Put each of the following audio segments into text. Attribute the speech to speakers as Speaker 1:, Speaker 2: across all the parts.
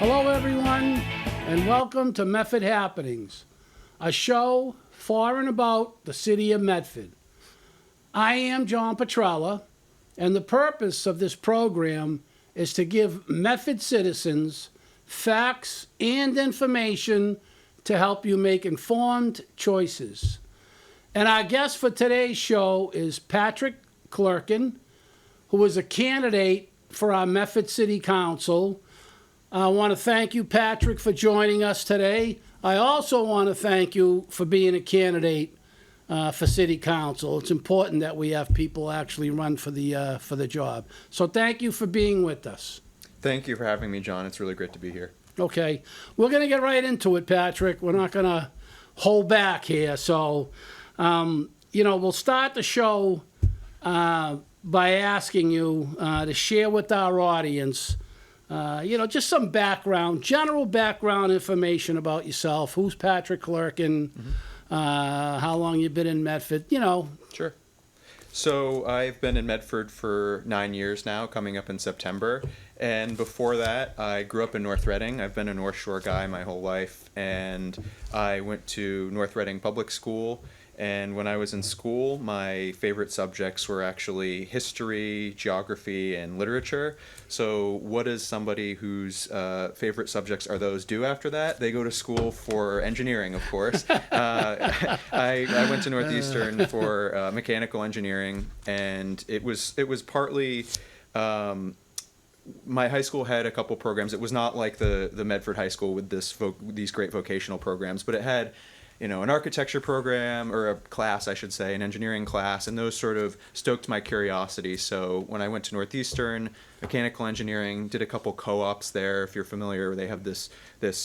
Speaker 1: Hello, everyone, and welcome to Medford Happenings, a show for and about the city of Medford. I am John Petrella, and the purpose of this program is to give Medford citizens facts and information to help you make informed choices. And our guest for today's show is Patrick Clerkin, who is a candidate for our Medford City Council. I want to thank you, Patrick, for joining us today. I also want to thank you for being a candidate for City Council. It's important that we have people actually run for the job. So thank you for being with us.
Speaker 2: Thank you for having me, John. It's really great to be here.
Speaker 1: Okay. We're going to get right into it, Patrick. We're not going to hold back here. So, we'll start the show by asking you to share with our audience just some background, general background information about yourself. Who's Patrick Clerkin? How long you've been in Medford?
Speaker 2: Sure. So I've been in Medford for 9 years now, coming up in September. And before that, I grew up in North Reading. I've been a North Shore guy my whole life. And I went to North Reading Public School. And when I was in school, my favorite subjects were actually history, geography, and literature. So what does somebody whose favorite subjects are those do after that? They go to school for engineering, of course. I went to Northeastern for mechanical engineering, and it was partly... my high school had a couple programs. It was not like the Medford High School with these great vocational programs, but it had an architecture program, or a class, I should say, an engineering class, and those sort of stoked my curiosity. So when I went to Northeastern, mechanical engineering, did a couple co-ops there. If you're familiar, they have this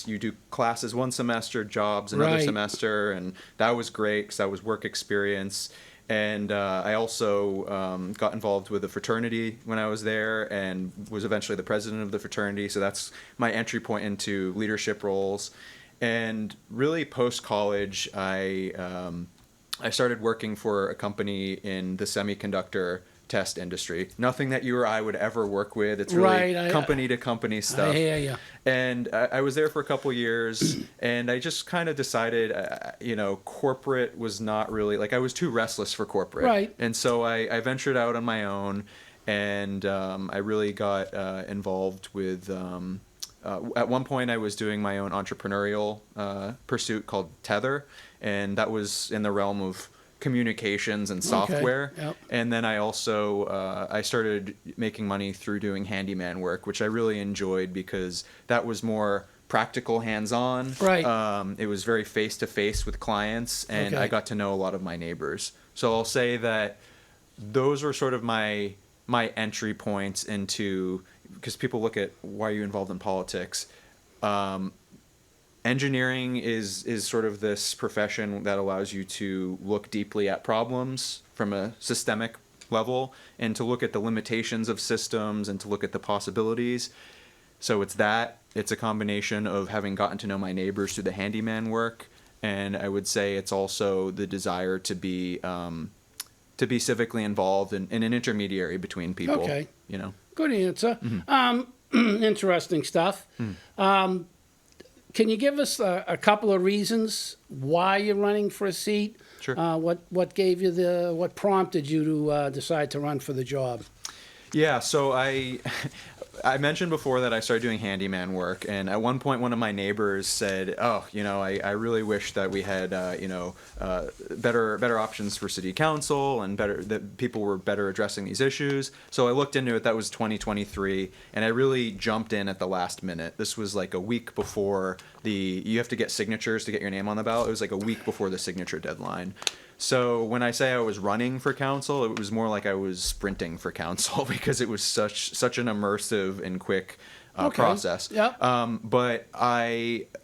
Speaker 2: you do classes one semester, jobs another semester, and that was great because that was work experience. And I also got involved with a fraternity when I was there, and was eventually the president of the fraternity. So that's my entry point into leadership roles. And really, post-college, I started working for a company in the semiconductor test industry. Nothing that you or I would ever work with. It's really company-to-company stuff.
Speaker 1: I hear you.
Speaker 2: And I was there for a couple years, and I just kind of decided, corporate was not really... I was too restless for corporate.
Speaker 1: Right.
Speaker 2: And so I ventured out on my own, and I really got involved with... at one point, I was doing my own entrepreneurial pursuit called Tether, and that was in the realm of communications and software.
Speaker 1: Okay. Yep.
Speaker 2: And then I also I started making money through doing handyman work, which I really enjoyed because that was more practical, hands-on.
Speaker 1: Right.
Speaker 2: It was very face-to-face with clients, and I got to know a lot of my neighbors. So I'll say that those were sort of my entry points into... because people look at why are you involved in politics. Engineering is sort of this profession that allows you to look deeply at problems from a systemic level, and to look at the limitations of systems, and to look at the possibilities. So it's a combination of having gotten to know my neighbors through the handyman work, and I would say it's also the desire to be civically involved and an intermediary between people.
Speaker 1: Okay. Good answer.
Speaker 2: Mm-hmm.
Speaker 1: Interesting stuff.
Speaker 2: Mm.
Speaker 1: Can you give us a couple of reasons why you're running for a seat?
Speaker 2: Sure.
Speaker 1: What prompted you to decide to run for the job?
Speaker 2: Yeah, so I mentioned before that I started doing handyman work, and at one point one of my neighbors said, I really wish that we had, better options for city council, and that people were better addressing these issues. So I looked into it. That was 2023, and I really jumped in at the last minute. This was like a week before you have to get signatures to get your name on the ballot. It was like a week before the signature deadline. So when I say I was running for council, it was more like I was sprinting for council because it was such an immersive and quick process.
Speaker 1: Yep.
Speaker 2: But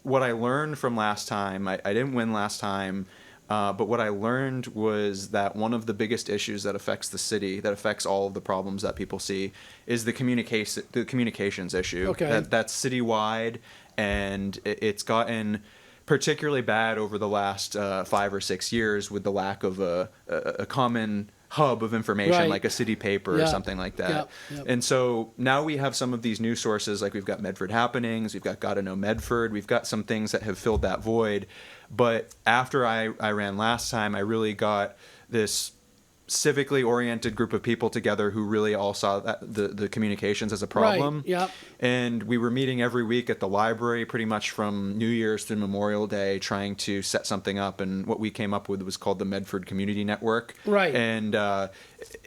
Speaker 2: what I learned from last time, I didn't win last time, but what I learned was that one of the biggest issues that affects the city, that affects all of the problems that people see, is the communications issue.
Speaker 1: Okay.
Speaker 2: That's citywide, and it's gotten particularly bad over the last 5 or 6 years with the lack of a common hub of information,
Speaker 1: Right.
Speaker 2: like a city paper
Speaker 1: Yeah.
Speaker 2: or something like that.
Speaker 1: Yep. Yep.
Speaker 2: And so now we have some of these news sources, like we've got Medford Happenings, we've got Gotta Know Medford, we've got some things that have filled that void. But after I ran last time, I really got this civically oriented group of people together who really all saw that the communications as a problem.
Speaker 1: Right. Yep.
Speaker 2: And we were meeting every week at the library pretty much from New Year's to Memorial Day trying to set something up. And what we came up with was called the Medford Community Network.
Speaker 1: Right.
Speaker 2: And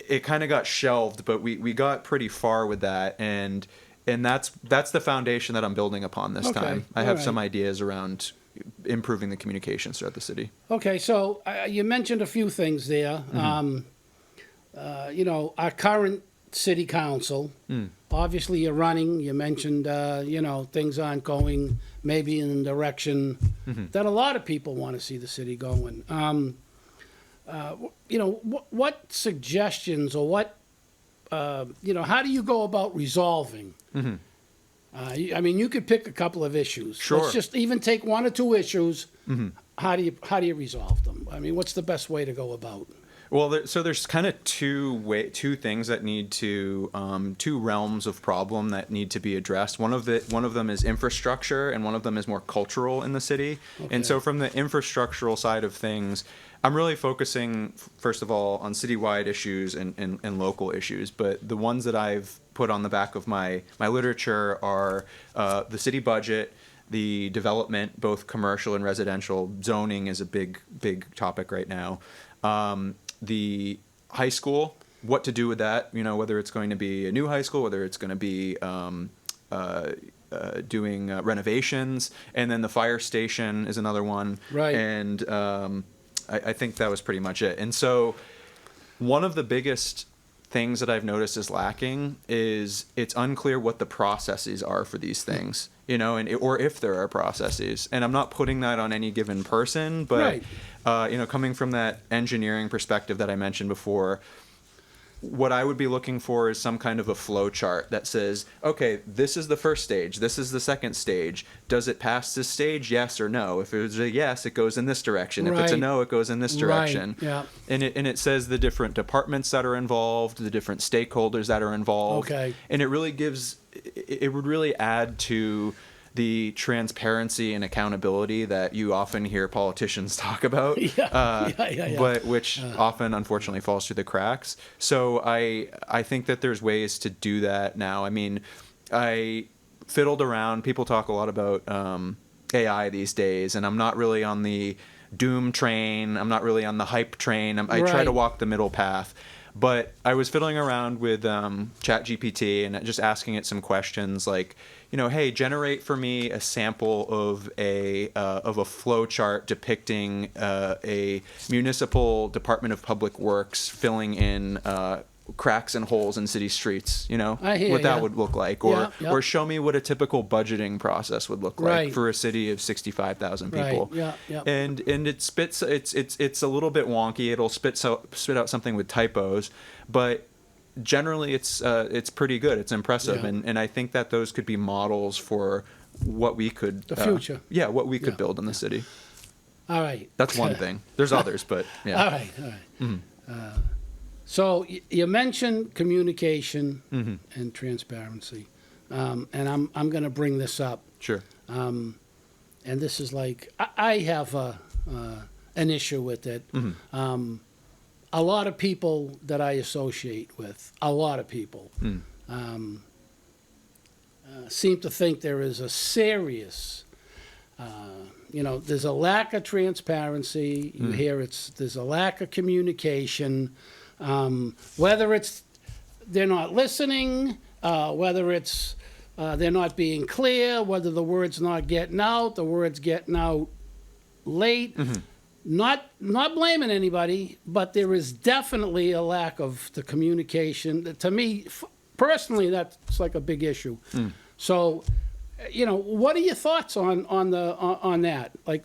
Speaker 2: it kind of got shelved, but we got pretty far with that. And that's the foundation that I'm building upon this
Speaker 1: Okay.
Speaker 2: time. I
Speaker 1: All
Speaker 2: have
Speaker 1: right.
Speaker 2: some ideas around improving the communications throughout the city.
Speaker 1: Okay, so you mentioned a few things there. Our current city council, obviously you're running. You mentioned, things aren't going maybe in the direction that a lot of people want to see the city going. What suggestions or what, how do you go about resolving? You could pick a couple of issues.
Speaker 2: Sure.
Speaker 1: Let's just even take one or two issues. How do you resolve them? What's the best way to go about?
Speaker 2: Well, there's kind of two things that need to two realms of problem that need to be addressed. One of them is infrastructure, and one of them is more cultural in the city.
Speaker 1: Okay.
Speaker 2: And so, from the infrastructural side of things, I'm really focusing first of all on citywide issues and local issues. But the ones that I've put on the back of my literature are the city budget, the development, both commercial and residential. Zoning is a big topic right now. The high school, what to do with that, whether it's going to be a new high school, whether it's going to be doing renovations, and then the fire station is another one.
Speaker 1: Right.
Speaker 2: And I think that was pretty much it. And so one of the biggest things that I've noticed is lacking is it's unclear what the processes are for these things, or if there are processes. And I'm not putting that on any given person, but, coming from that engineering perspective that I mentioned before, what I would be looking for is some kind of a flow chart that says, okay, this is the first stage, this is the second stage. Does it pass this stage? Yes or no? If it's a yes, it goes in this direction. If it's a
Speaker 1: Right.
Speaker 2: no, it goes in this direction.
Speaker 1: Right. Yeah.
Speaker 2: And it says the different departments that are involved, the different stakeholders that are involved.
Speaker 1: Okay.
Speaker 2: And it would really add to the transparency and accountability that you often hear politicians talk about,
Speaker 1: Yeah.
Speaker 2: but which often, unfortunately, falls through the cracks. So I think that there's ways to do that now. I fiddled around. People talk a lot about AI these days, and I'm not really on the doom train. I'm not really on the hype train. I try to
Speaker 1: Right.
Speaker 2: walk the middle path. But I was fiddling around with ChatGPT and just asking it some questions like, hey, generate for me a sample of a flow chart depicting a municipal Department of Public Works filling in cracks and holes in city streets.
Speaker 1: I hear
Speaker 2: what that
Speaker 1: ya.
Speaker 2: would look like,
Speaker 1: Yeah.
Speaker 2: or show me what a typical budgetting process would look like
Speaker 1: Right.
Speaker 2: for a city of 65,000
Speaker 1: Right.
Speaker 2: people.
Speaker 1: Yeah.
Speaker 2: And it spits. It's a little bit wonky. It'll spit out something with typos, but generally it's pretty good. It's impressive,
Speaker 1: Yeah.
Speaker 2: and I think that those could be models for what we could
Speaker 1: The future.
Speaker 2: what we could
Speaker 1: Yeah.
Speaker 2: build in the city.
Speaker 1: All right.
Speaker 2: That's one thing. There's others, but yeah.
Speaker 1: All right. So you mentioned communication and transparency, and I'm going to bring this up.
Speaker 2: Sure.
Speaker 1: And this is like I have an issue with it. A lot of people that I associate with, seem to think there is a serious, there's a lack of transparency. You hear there's a lack of communication. Whether it's they're not listening, whether it's they're not being clear, whether the word's not getting out, the word's getting out late. Not blaming anybody, but there is definitely a lack of the communication. To me, personally, that's like a big issue. So, what are your thoughts on that? Like,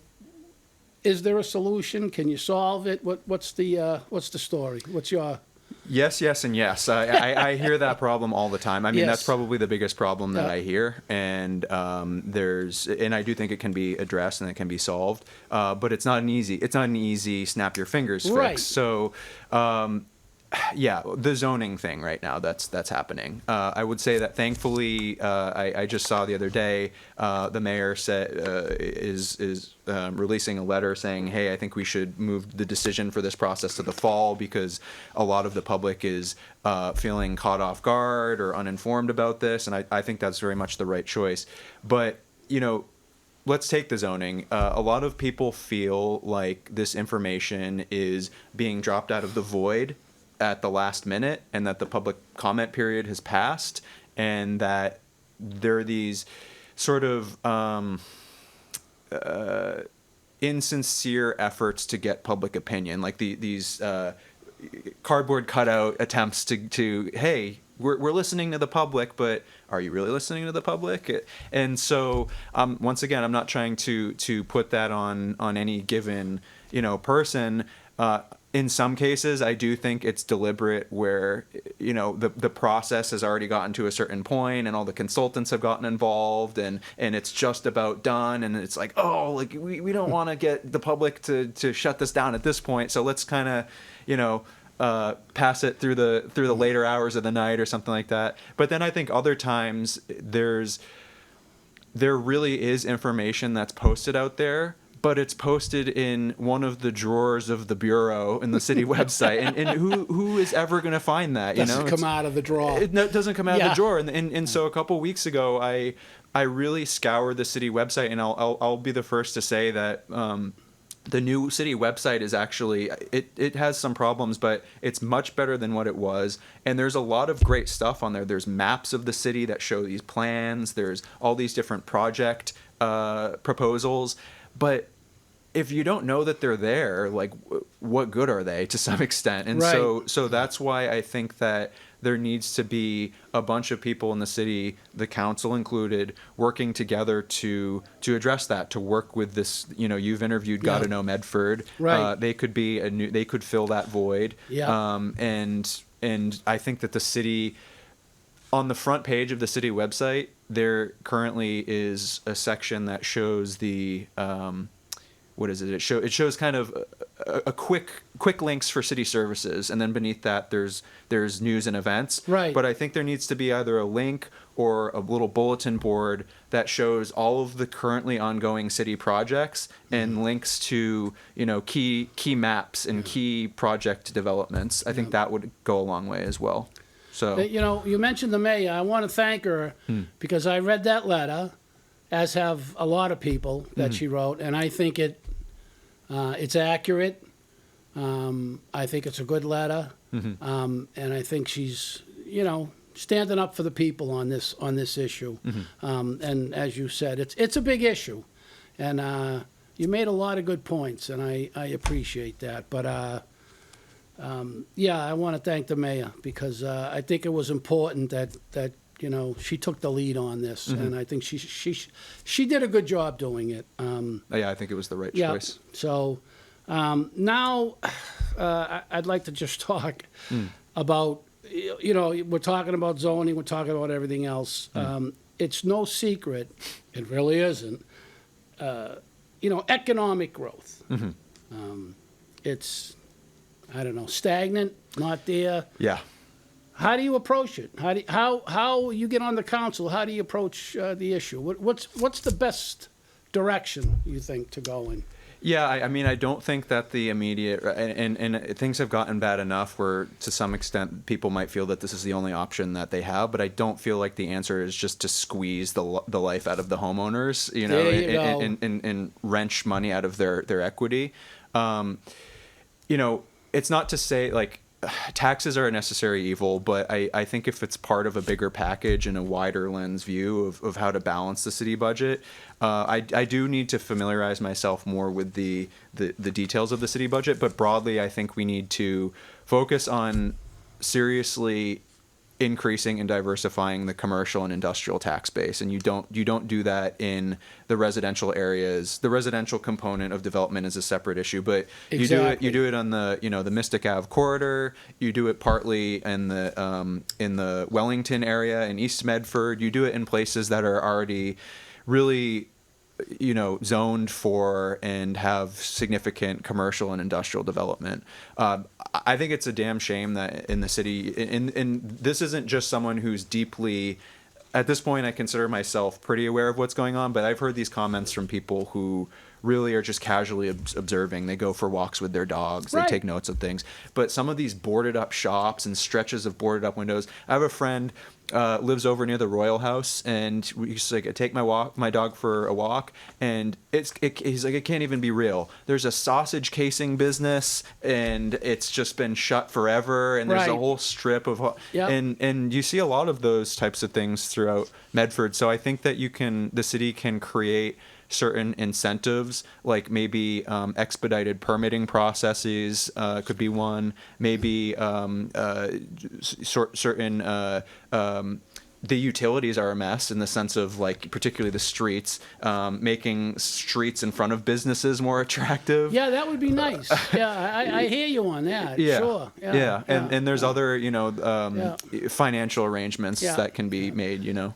Speaker 1: is there a solution? Can you solve it? What's the story? What's your
Speaker 2: Yes, and yes. I hear that problem all the time.
Speaker 1: Yes.
Speaker 2: That's probably the biggest problem that
Speaker 1: Yeah.
Speaker 2: I hear, and I do think it can be addressed and it can be solved. But it's not an easy snap your fingers fix.
Speaker 1: Right.
Speaker 2: So, Yeah, the zoning thing right now that's happening. I would say that thankfully, I just saw the other day, the mayor is releasing a letter saying, hey, I think we should move the decision for this process to the fall because a lot of the public is feeling caught off guard or uninformed about this, and I think that's very much the right choice. But let's take the zoning. A lot of people feel like this information is being dropped out of the void at the last minute, and that the public comment period has passed, and that there are these sort of insincere efforts to get public opinion, like these cardboard cutout attempts to hey, we're listening to the public, but are you really listening to the public? And so once again, I'm not trying to put that on any given person. In some cases, I do think it's deliberate where, the process has already gotten to a certain point and all the consultants have gotten involved and it's just about done. And it's like, oh, like we don't want to get the public to shut this down at this point. So let's kind of, pass it through the later hours of the night or something like that. But then I think other times there really is information that's posted out there, but it's posted in one of the drawers of the bureau in the city website, and who is ever going to find that?
Speaker 1: Doesn't come out of the drawer.
Speaker 2: It doesn't come out of the drawer. And so a couple weeks ago, I really scoured the city website, and I'll be the first to say that the new city website is actually it has some problems, but it's much better than what it was. And there's a lot of great stuff on there. There's maps of the city that show these plans. There's all these different project proposals, but if you don't know that they're there, like what good are they to some extent? And
Speaker 1: right.
Speaker 2: so that's why I think that there needs to be a bunch of people in the city, the council included, working together to address that, to work with this. You've interviewed Gotta Know Medford.
Speaker 1: Right.
Speaker 2: They could be they could fill that void.
Speaker 1: Yeah.
Speaker 2: And I think that the city, on the front page of the city website, there currently is a section that shows the what is it? It shows kind of a quick links for city services, and then beneath that there's news and events.
Speaker 1: Right.
Speaker 2: But I think there needs to be either a link or a little bulletin board that shows all of the currently ongoing city projects and links to key maps and key project developments. I think that would go a long way as well. So
Speaker 1: you mentioned the mayor. I want to thank her because I read that letter, as have a lot of people that she wrote, and I think it's accurate. I think it's a good letter, and I think she's standing up for the people on this issue. And as you said, it's a big issue, and you made a lot of good points, and I appreciate that. But I want to thank the mayor because I think it was important that she took the lead on this, and I think she did a good job doing it.
Speaker 2: I think it was the right choice.
Speaker 1: So now I'd like to just talk about, we're talking about zoning, we're talking about everything else. It's no secret, it really isn't, economic growth. It's, I don't know, stagnant, not there.
Speaker 2: Yeah.
Speaker 1: How do you approach it? How you get on the council? How do you approach the issue? What's the best direction you think to go in?
Speaker 2: Yeah, I mean, I don't think that the immediate and things have gotten bad enough where, to some extent, people might feel that this is the only option that they have. But I don't feel like the answer is just to squeeze the life out of the homeowners, and wrench money out of their equity. It's not to say like taxes are a necessary evil, but I think if it's part of a bigger package and a wider lens view of how to balance the city budget, I do need to familiarize myself more with the details of the city budget. But broadly, I think we need to focus on seriously increasing and diversifying the commercial and industrial tax base, and you don't do that in the residential areas. The residential component of development is a separate issue, but
Speaker 1: Exactly.
Speaker 2: you do it on the the Mystic Ave corridor. You do it partly in the Wellington area in East Medford. You do it in places that are already really zoned for and have significant commercial and industrial development. I think it's a damn shame that in the city, and this isn't just someone who's deeply, at this point I consider myself pretty aware of what's going on, but I've heard these comments from people who really are just casually observing. They go for walks with their dogs. They
Speaker 1: Right.
Speaker 2: take notes of things. But some of these boarded up shops and stretches of boarded up windows. I have a friend lives over near the Royal House, and we used to take my dog for a walk, and he's like, it can't even be real. There's a sausage casing business, and it's just been shut forever, and there's a
Speaker 1: Right.
Speaker 2: whole strip of
Speaker 1: Yep.
Speaker 2: and you see a lot of those types of things throughout Medford. So I think that the city can create certain incentives, like maybe expedited permitting processes could be one. Maybe certain the utilities are a mess in the sense of, like, particularly the streets, making streets in front of businesses more attractive.
Speaker 1: Yeah, that would be nice. Yeah, I hear you on that.
Speaker 2: Yeah.
Speaker 1: Sure.
Speaker 2: Yeah. And there's other, financial arrangements
Speaker 1: Yeah.
Speaker 2: that can be made,
Speaker 1: Yeah,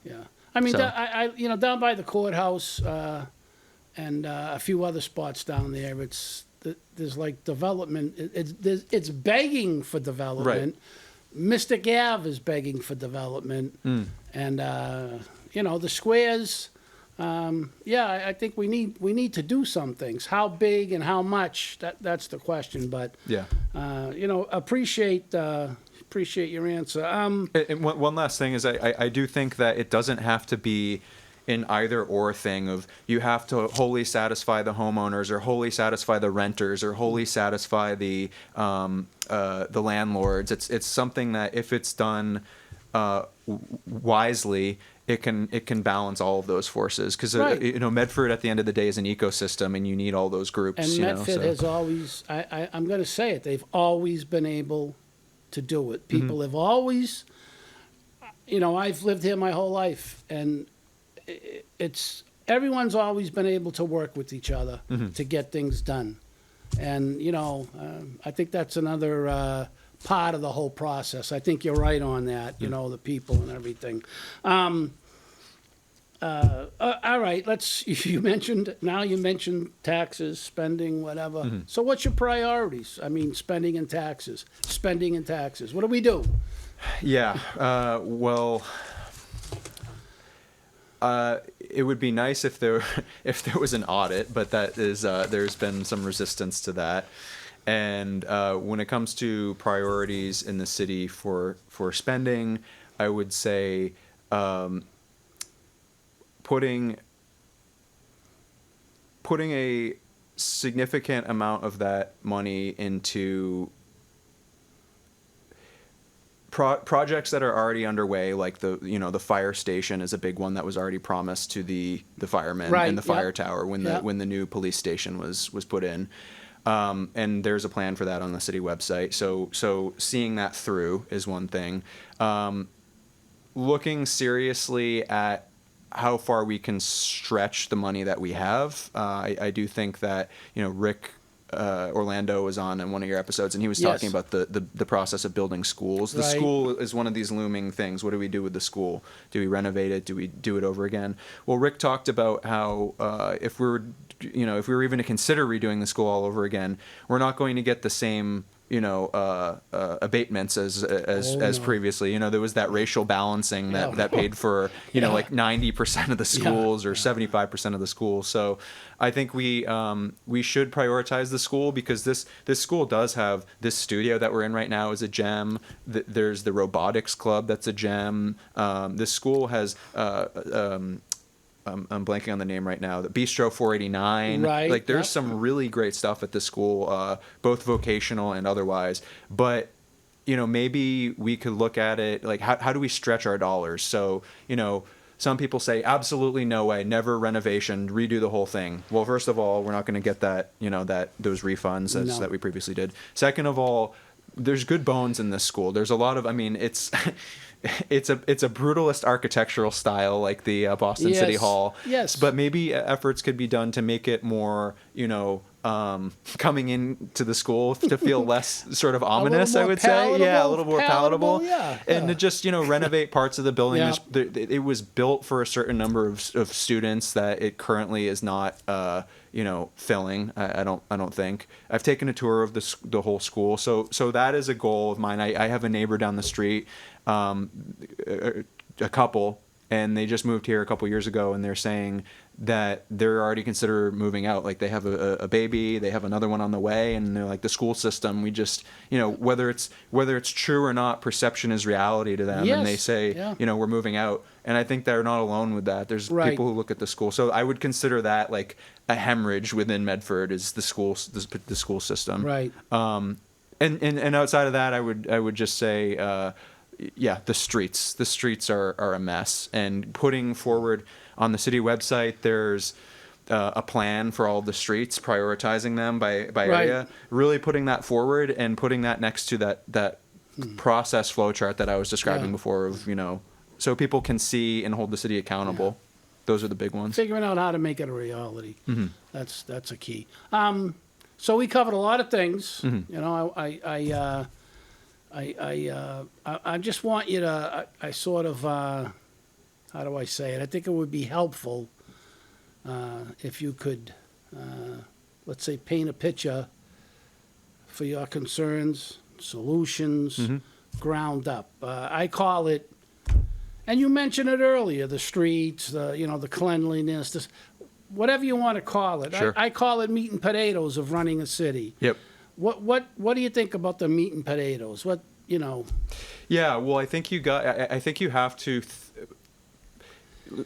Speaker 1: I mean,
Speaker 2: So-
Speaker 1: down by the courthouse and a few other spots down there, there's like development. It's begging for development. Mystic Ave is begging for development, and the squares. I think we need to do some things. How big and how much? That's the question. But
Speaker 2: Yeah.
Speaker 1: appreciate your answer.
Speaker 2: And one last thing is I do think that it doesn't have to be an either or thing of you have to wholly satisfy the homeowners or wholly satisfy the renters or wholly satisfy the landlords. It's something that if it's done wisely, it can balance all of those forces, because
Speaker 1: Right.
Speaker 2: Medford at the end of the day is an ecosystem, and you need all those groups.
Speaker 1: And Medford has always, I'm going to say it, they've always been able to do it. People have always, I've lived here my whole life, and everyone's always been able to work with each other to get things done. And, I think that's another part of the whole process. I think you're right on that, the people and everything. All right, you mentioned taxes, spending, whatever. So what's your priorities? I mean, spending and taxes. What do we do?
Speaker 2: Yeah. It would be nice if there was an audit, but that is there's been some resistance to that. And when it comes to priorities in the city for spending, I would say putting a significant amount of that money into projects that are already underway, like the fire station is a big one that was already promised to the firemen
Speaker 1: Right,
Speaker 2: and the fire
Speaker 1: yep.
Speaker 2: tower when
Speaker 1: Yep.
Speaker 2: the new police station was put in. And there's a plan for that on the city website. So seeing that through is one thing. Looking seriously at how far we can stretch the money that we have. I do think that, Rick Orlando was on in one of your episodes, and he was talking
Speaker 1: Yes.
Speaker 2: about the process of building schools. The
Speaker 1: Right.
Speaker 2: school is one of these looming things. What do we do with the school? Do we renovate it? Do we do it over again? Well, Rick talked about how if we were even to consider redoing the school all over again, we're not going to get the same abatements as
Speaker 1: no.
Speaker 2: previously. There was that racial balancing that,
Speaker 1: Yeah.
Speaker 2: that paid for
Speaker 1: Yeah.
Speaker 2: like 90% of the schools or 75% of the schools. So I think we should prioritize the school, because this school does have this studio that we're in right now is a gem. There's the robotics club that's a gem. This school has I'm blanking on the name right now. The Bistro 489.
Speaker 1: Right,
Speaker 2: Like, there's
Speaker 1: yep.
Speaker 2: some really great stuff at the school, both vocational and otherwise. But, maybe we could look at it, like, how do we stretch our dollars? So, some people say, absolutely no way, never renovation, redo the whole thing. Well, first of all, we're not going to get that, those refunds
Speaker 1: No.
Speaker 2: that we previously did. Second of all, there's good bones in this school. There's a lot of, it's it's a brutalist architectural style like the Boston City
Speaker 1: Yes.
Speaker 2: Hall.
Speaker 1: Yes.
Speaker 2: But maybe efforts could be done to make it more, coming into the school to feel less sort of ominous, I
Speaker 1: more
Speaker 2: would say. Yeah, a little more palatable.
Speaker 1: Yeah.
Speaker 2: And to just, renovate parts of the building.
Speaker 1: Yeah.
Speaker 2: It was built for a certain number of students that it currently is not, filling. I don't think. I've taken a tour of the whole school. So that is a goal of mine. I have a neighbor down the street, a couple, and they just moved here a couple years ago, and they're saying that they're already consider moving out. Like they have a baby, they have another one on the way, and they're like, the school system, we just, whether it's true or not, perception is reality to them.
Speaker 1: Yes.
Speaker 2: And they say,
Speaker 1: Yeah.
Speaker 2: we're moving out. And I think they're not alone with that. There's
Speaker 1: Right.
Speaker 2: people who look at the school. So I would consider that like a hemorrhage within Medford is the school system.
Speaker 1: Right.
Speaker 2: And outside of that, I would just say, the streets. The streets are a mess. And putting forward on the city website, there's a plan for all the streets, prioritizing them by
Speaker 1: Right.
Speaker 2: area. Really putting that forward and putting that next to that process flow chart that I was describing
Speaker 1: Yeah.
Speaker 2: before of, so people can see and hold the city accountable. Yeah. Those are the big ones.
Speaker 1: Figuring out how to make it a reality.
Speaker 2: Mm-hmm.
Speaker 1: That's a key. So we covered a lot of things.
Speaker 2: Mm-hmm.
Speaker 1: I just want you to, I sort of, how do I say it? I think it would be helpful if you could, let's say, paint a picture for your concerns, solutions,
Speaker 2: Mm-hmm.
Speaker 1: ground up. I call it, and you mentioned it earlier, the streets, the cleanliness, whatever you want to call it.
Speaker 2: Sure.
Speaker 1: I call it meat and potatoes of running a city.
Speaker 2: Yep.
Speaker 1: What do you think about the meat and potatoes?
Speaker 2: Yeah, well, I think you have to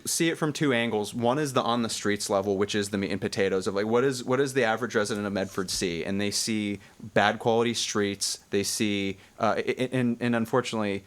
Speaker 2: see it from two angles. One is the on the streets level, which is the meat and potatoes of like what does the average resident of Medford see? And they see bad quality streets. They see and unfortunately,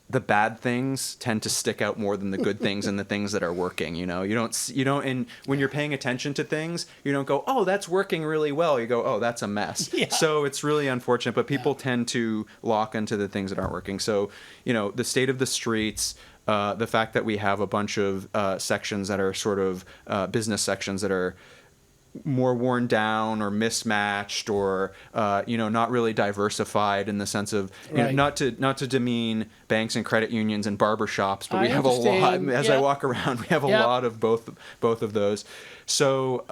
Speaker 2: the bad things tend to stick out more than the good things and the things that are working. You don't, and when you're paying attention to things, you don't go, oh, that's working really well. You go, oh, that's a mess.
Speaker 1: Yeah.
Speaker 2: So it's really unfortunate, but people tend to lock into the things that aren't working. So, the state of the streets, the fact that we have a bunch of sections that are sort of business sections that are more worn down or mismatched or not really diversified in the sense of
Speaker 1: Right.
Speaker 2: not to demean banks and credit unions and barber shops, but
Speaker 1: I
Speaker 2: we have a lot.
Speaker 1: understand.
Speaker 2: As I walk around, we have a lot of both of those. So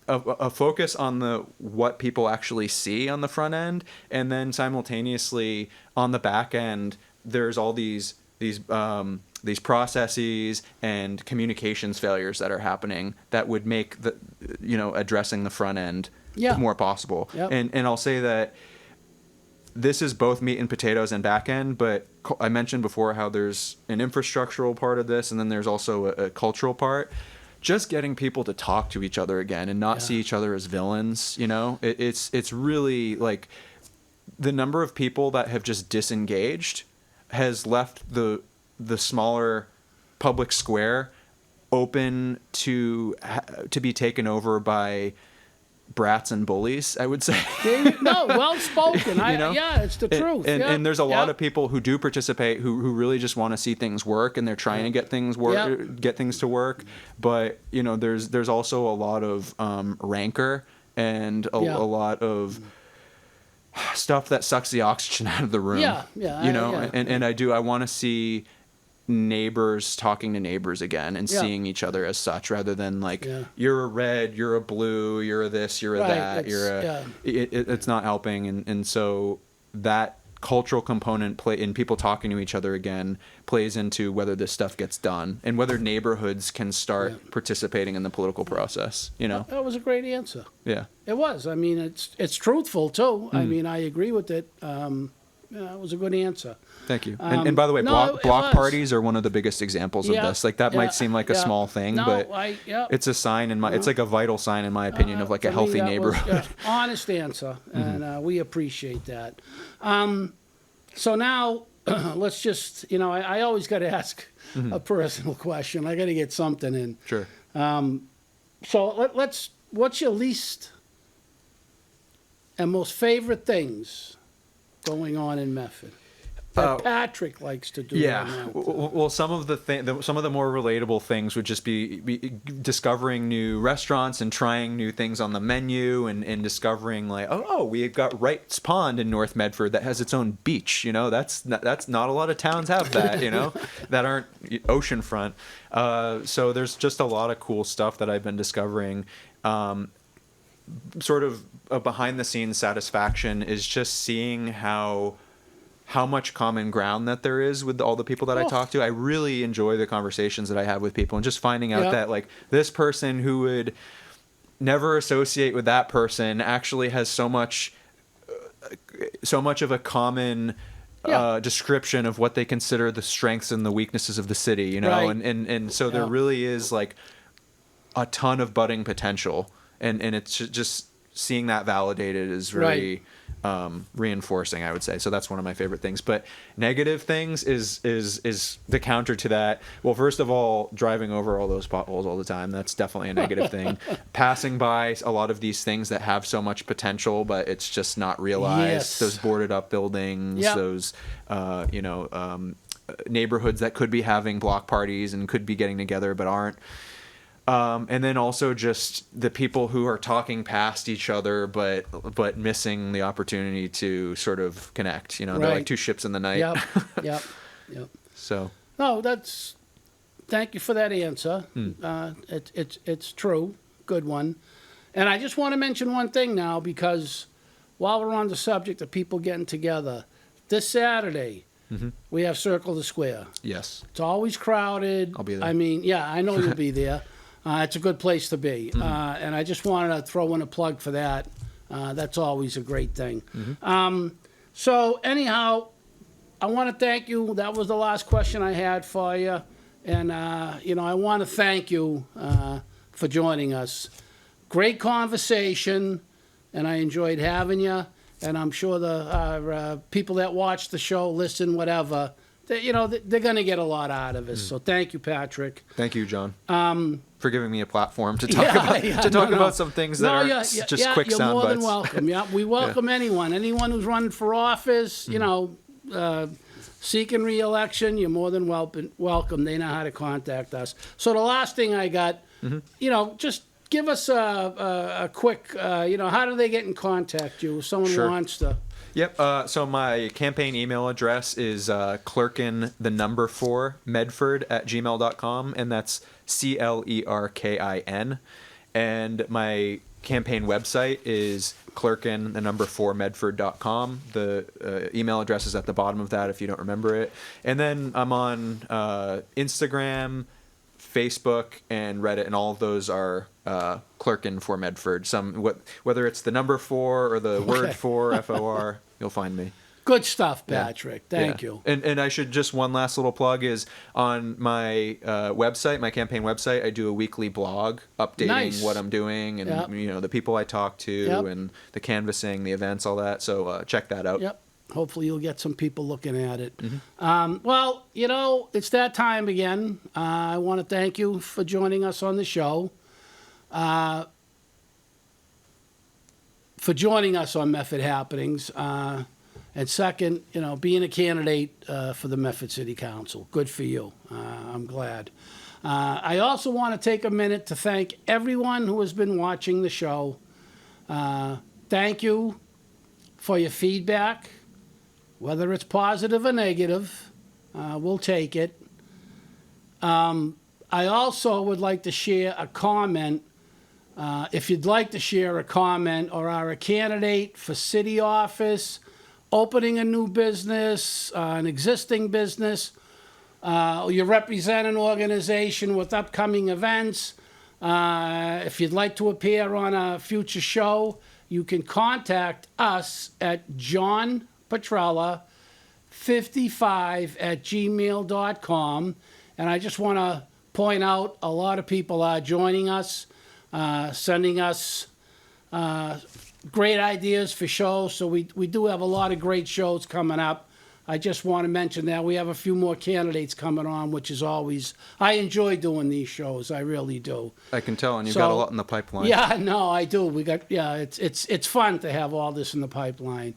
Speaker 2: a focus on what people actually see on the front end, and then simultaneously on the back end, there's all these processes and communications failures that are happening that would make addressing the front end more possible.
Speaker 1: Yep.
Speaker 2: And I'll say that this is both meat and potatoes and back end, but I mentioned before how there's an infrastructural part of this, and then there's also a cultural part. Just getting people to talk to each other again and not see each other as villains, it's really like the number of people that have just disengaged has left the smaller public square open to be taken over by brats and bullies, I would say.
Speaker 1: No, well spoken. It's the truth.
Speaker 2: And there's a lot of people who do participate who really just want to see things work, and they're trying to get things get things to work. But there's also a lot of rancor and a lot of stuff that sucks the oxygen out of the room. And I want to see neighbors talking to neighbors again and seeing each other as such, rather than like you're a red, you're a blue, you're a this, you're a that, it's not helping. And so that cultural component in people talking to each other again plays into whether this stuff gets done and whether neighborhoods can start participating in the political process.
Speaker 1: That was a great answer.
Speaker 2: Yeah,
Speaker 1: it was. I mean, it's truthful too. I mean, I agree with it. It was a good answer.
Speaker 2: Thank you. And by the way, block parties are one of the biggest examples of this. Like that might seem like a small thing, but it's a sign it's like a vital sign in my opinion of like a healthy neighborhood.
Speaker 1: Honest answer, and we appreciate that. So now let's just, I always got to ask a personal question. I got to get something in.
Speaker 2: Sure.
Speaker 1: So what's your least and most favorite things going on in Medford? that Patrick likes to do.
Speaker 2: Yeah.
Speaker 1: On that.
Speaker 2: Well, some of the more relatable things would just be discovering new restaurants and trying new things on the menu, and discovering like, oh, we've got Wright's Pond in North Medford that has its own beach. You know, that's not a lot of towns have that. You know, that aren't oceanfront. So there's just a lot of cool stuff that I've been discovering. Sort of a behind the scenes satisfaction is just seeing how much common ground that there is with all the people that I talk to. I really enjoy the conversations that I have with people, and just finding out that like this person who would never associate with that person actually has so much of a common description of what they consider the strengths and the weaknesses of the city, you know,
Speaker 1: Right.
Speaker 2: and so there really is like a ton of budding potential, and it's just seeing that validated is very reinforcing, I would say. So that's one of my favorite things. But negative things is the counter to that. Well, first of all, driving over all those potholes all the time, that's definitely a negative thing. Passing by a lot of these things that have so much potential, but it's just not realized.
Speaker 1: Yes.
Speaker 2: Those boarded up buildings, those neighborhoods that could be having block parties and could be getting together but aren't. And then also just the people who are talking past each other, but missing the opportunity to sort of connect. You know, they're like two ships in the night.
Speaker 1: Yep.
Speaker 2: So.
Speaker 1: No, thank you for that answer. It's true. Good one. And I just want to mention one thing now, because while we're on the subject of people getting together, this Saturday, we have Circle the Square.
Speaker 2: Yes.
Speaker 1: It's always crowded.
Speaker 2: I'll be there.
Speaker 1: I mean, yeah, I know you'll be there. It's a good place to be. And I just wanted to throw in a plug for that. That's always a great thing. So anyhow, I want to thank you. That was the last question I had for you. And, I want to thank you for joining us. Great conversation, and I enjoyed having you. And I'm sure the people that watch the show, listen, whatever, they're going to get a lot out of it. So thank you, Patrick.
Speaker 2: Thank you, John. For giving me a platform to talk about some things that are just quick sound bites.
Speaker 1: You're more than welcome. Yeah, we welcome anyone who's running for office. Seeking re-election. You're more than welcome. They know how to contact us. So the last thing I got, just give us a quick. How do they get in contact you if someone wants to?
Speaker 2: Yep. So my campaign email address is Clerkin 4 Medford @gmail.com, and that's CLERKIN. And my campaign website is Clerkin 4 Medford.com. The email address is at the bottom of that if you don't remember it. And then I'm on Instagram, Facebook, and Reddit, and all of those are Clerkin for Medford. Whether it's the 4 or the word 4, FOR, you'll find me.
Speaker 1: Good stuff, Patrick. Thank you.
Speaker 2: And I should just, one last little plug is on my website, my campaign website, I do a weekly blog updating what I'm doing and the people I talk to and the canvassing, the events, all that. So check that out.
Speaker 1: Yep. Hopefully you'll get some people looking at it. Well, it's that time again. I want to thank you for joining us on the show. For joining us on Medford Happenings. And second, being a candidate for the Medford City Council. Good for you. I'm glad. I also want to take a minute to thank everyone who has been watching the show. Thank you for your feedback. Whether it's positive or negative, we'll take it. I also would like to share a comment. If you'd like to share a comment or are a candidate for city office, opening a new business, an existing business, or you represent an organization with upcoming events, if you'd like to appear on a future show, you can contact us at johnpetrella55@gmail.com. And I just want to point out a lot of people are joining us, sending us great ideas for shows. So we do have a lot of great shows coming up. I just want to mention that we have a few more candidates coming on, which is always, I enjoy doing these shows. I really do.
Speaker 2: I can tell, and you've
Speaker 1: So-
Speaker 2: got a lot in the pipeline.
Speaker 1: Yeah, no, I do. It's fun to have all this in the pipeline.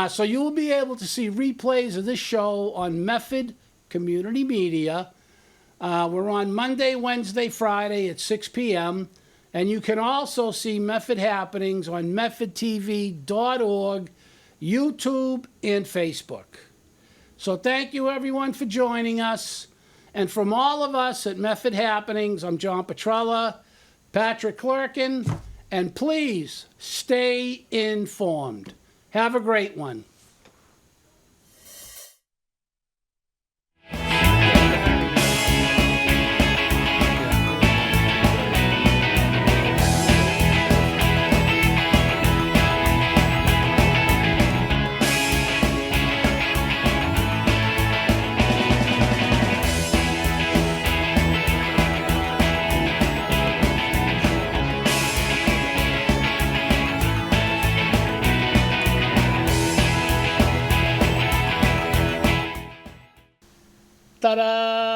Speaker 1: So you will be able to see replays of this show on Medford Community Media. We're on Monday, Wednesday, Friday at 6 p.m. And you can also see Medford Happenings on medfordtv.org, YouTube, and Facebook. So thank you, everyone, for joining us. And from all of us at Medford Happenings, I'm John Petrella, Patrick Clerkin, and please stay informed. Have a great one. Ta-da!